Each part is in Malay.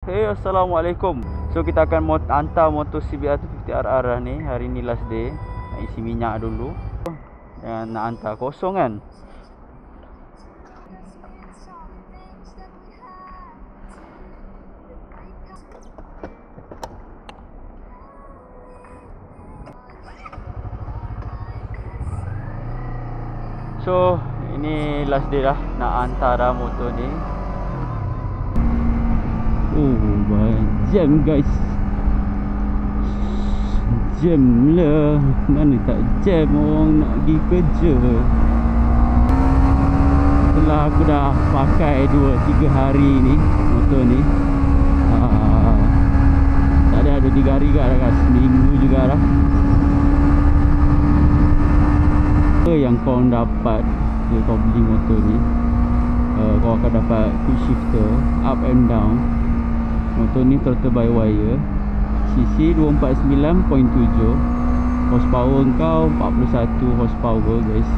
Hey, Assalamualaikum. So kita akan hantar motor CBR 250RR lah ni. Hari ni last day. Nak isi minyak dulu. Dan nak hantar kosong kan. So ini last day lah. Nak hantar dah motor ni. Oh, jam guys. Jam lah. Mana tak jam, orang nak pergi kerja. Setelah aku dah pakai 2-3 hari ni motor ni, tak ada 3 hari juga dah guys. Seminggu juga dah. Apa yang kau dapat bila kau beli motor ni, kau akan dapat quick shifter up and down. Motor ni throttle by wire, cc 249.7, horsepower kau 41 horsepower guys.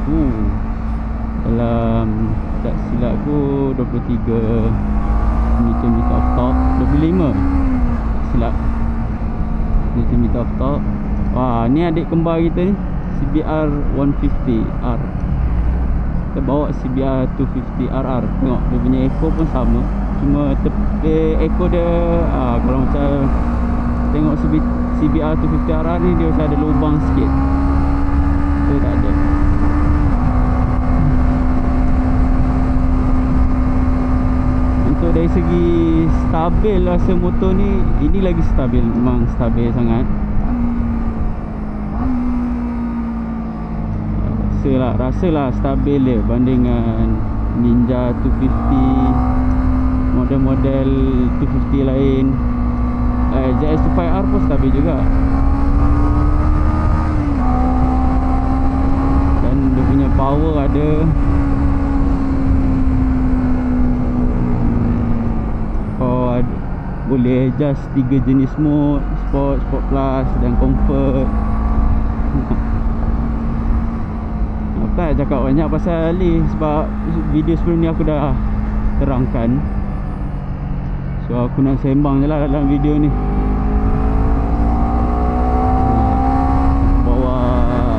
Dalam tak silap aku 23 Nm of torque, 25 tak silap Nm of torque. Wah, ni adik kembar kita ni, CBR 150R. Kita bawa CBR 250RR. Tengok dia punya echo pun sama, cuma echo dia kalau macam tengok CBR 250RR ni, dia macam ada lubang sikit. Tu tak ada. Untuk dari segi stabil rasa motor ni, ini lagi stabil. Memang stabil sangat. Rasalah stabil dia bandingan Ninja 250, model-model 250 lain. ZS25R pun stabil juga. Dan dia punya power ada. Kau boleh adjust 3 jenis mode: Sport, Sport Plus dan Comfort. Tak cakap banyak pasal ni sebab video sebelum ni aku dah terangkan. So aku nak sembang je lah dalam video ni. Bawa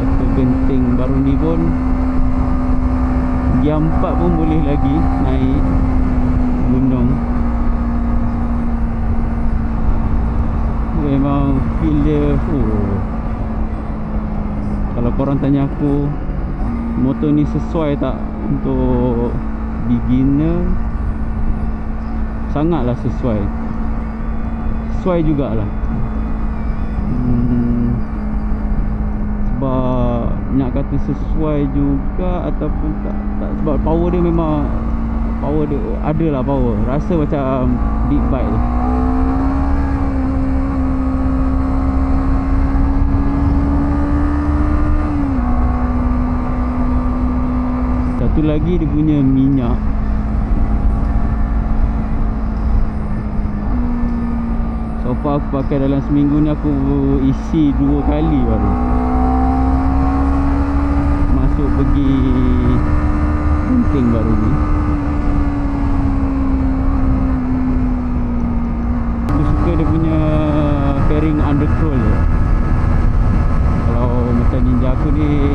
ke Genting baru ni pun, Gia 4 pun boleh lagi naik gunung. Memang feel dia. Kalau korang tanya aku, motor ni sesuai tak untuk beginner? Sangatlah sesuai. Sesuai jugalah. Sebab nak kata sesuai juga ataupun tak, sebab power dia memang, power dia adalah power. Rasa macam big bike tu. Satu lagi dia punya minyak. So far aku pakai dalam seminggu ni, aku isi 2 kali baru. Masuk pergi Genting baru ni. Aku suka dia punya fairing undercroll dia. Kalau macam Ninja aku ni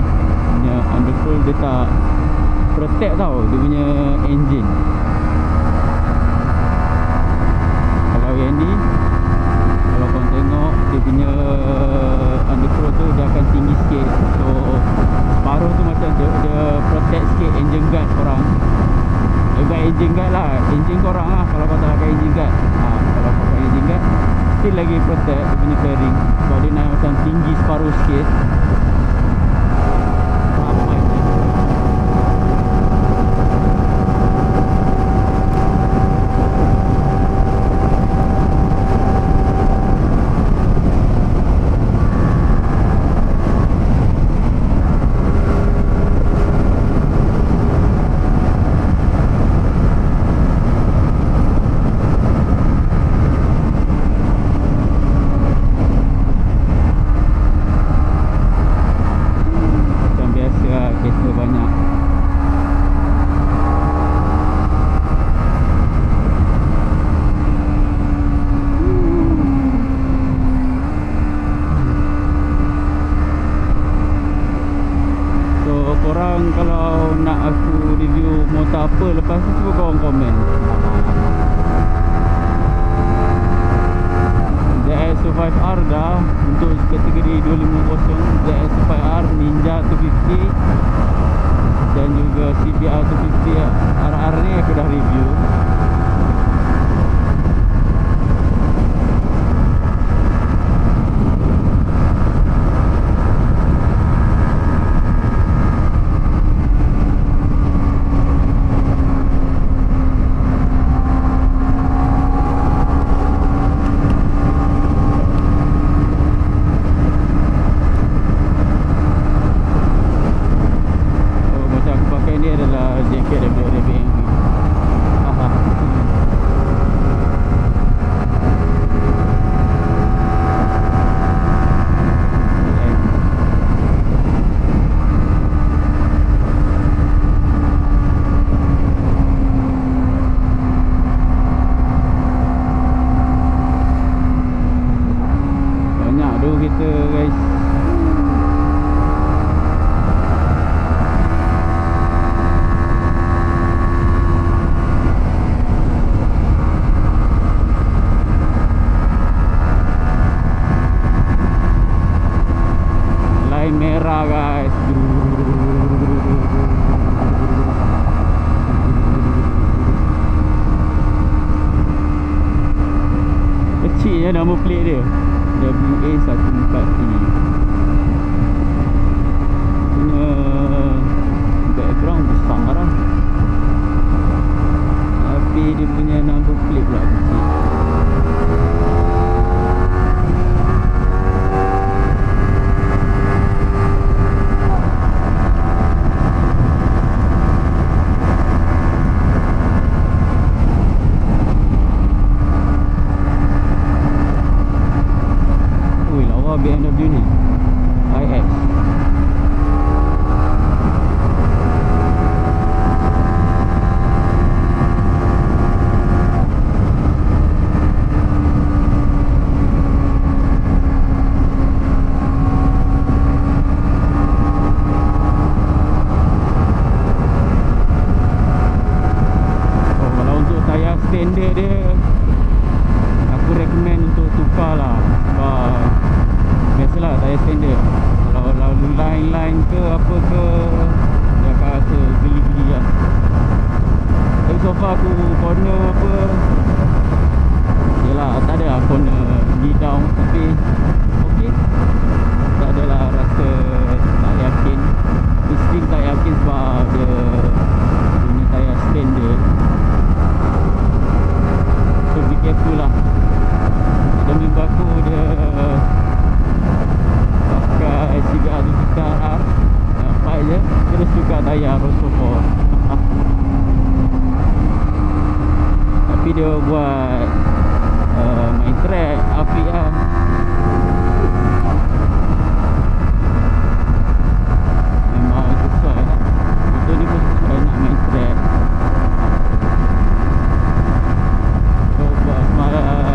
punya undercroll, dia tak protect tau dia punya engine. Kalau yang ni, kalau korang tengok dia punya undercroll tu, dia akan tinggi sikit. So separuh tu macam dia protect sikit engine guard korang. Bukan engine guard lah, engine korang lah. Kalau kau tak pakai engine guard, kalau kau pakai engine guard, still lagi protect dia punya fairing. Sebab dia naik macam tinggi separuh sikit. kategori 250 ZS5R, Ninja 250 dan juga CBR 250. RR ni aku dah review. Kita guys, line merah guys. Kecilnya nama plate dia WA14E. Punya background besar lah, tapi dia punya number plate pula kecil. BMW ni iX. Kalau untuk tayar standard dia, aku recommend untuk tukar lah. Sebab biasalah tayar standard, kalau lalu line-line ke apa ke, dia akan rasa geli-geli lah. Tapi so far aku corner apa, yelah tak ada lah corner knee down, tapi ok, tak adalah rasa tak yakin. Still tak yakin sebab dia ini tayar standard, so be careful lah. Dan member aku dia pakai CBR 250R, nampak je terus tukar tayar Rosso4. Tapi dia buat main track apik lah. Memang sesuai lah, motor ni pun sesuai nak main track. So buat semalam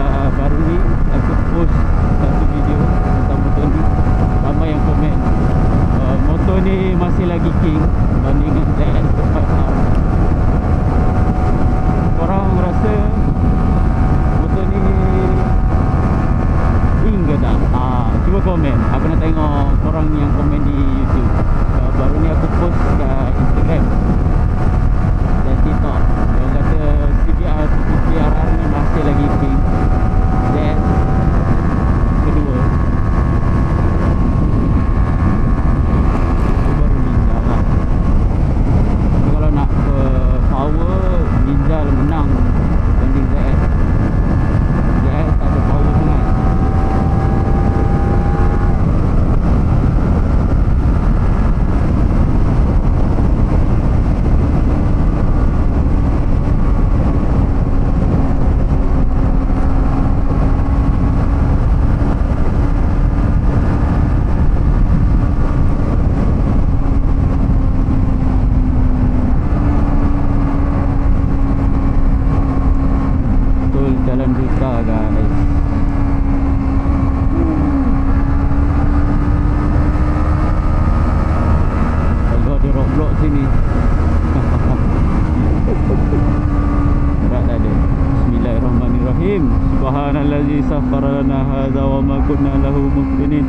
Subhanallazi sakhkhara lana hadza wa ma kunna lahu muqrinin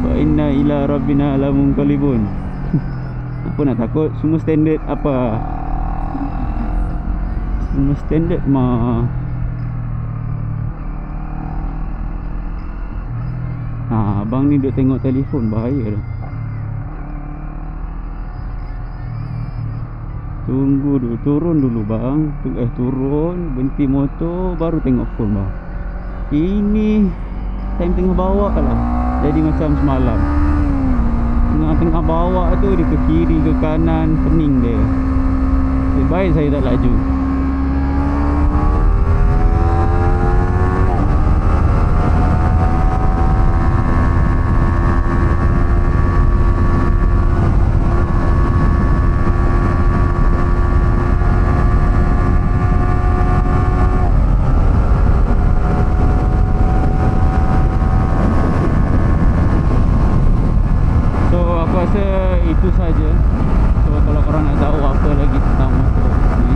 wa inna ila rabbina lamunqalibun. Apa nak takut? Semua standard apa? Semua standard mah. Abang ni duk tengok telefon, bahaya dah. Tunggu dulu, turun dulu bang. Turun, berhenti motor, baru tengok phone bang. Ini time tengah bawa lah. Jadi macam semalam. Tengah bawa tu, dia ke kiri ke kanan, pening dia. Lebih baik saya tak laju. Itu saja. So kalau korang nak tahu apa lagi tentang motor ni,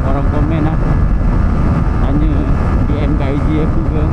korang komen lah, tanya DM kat IG aku ke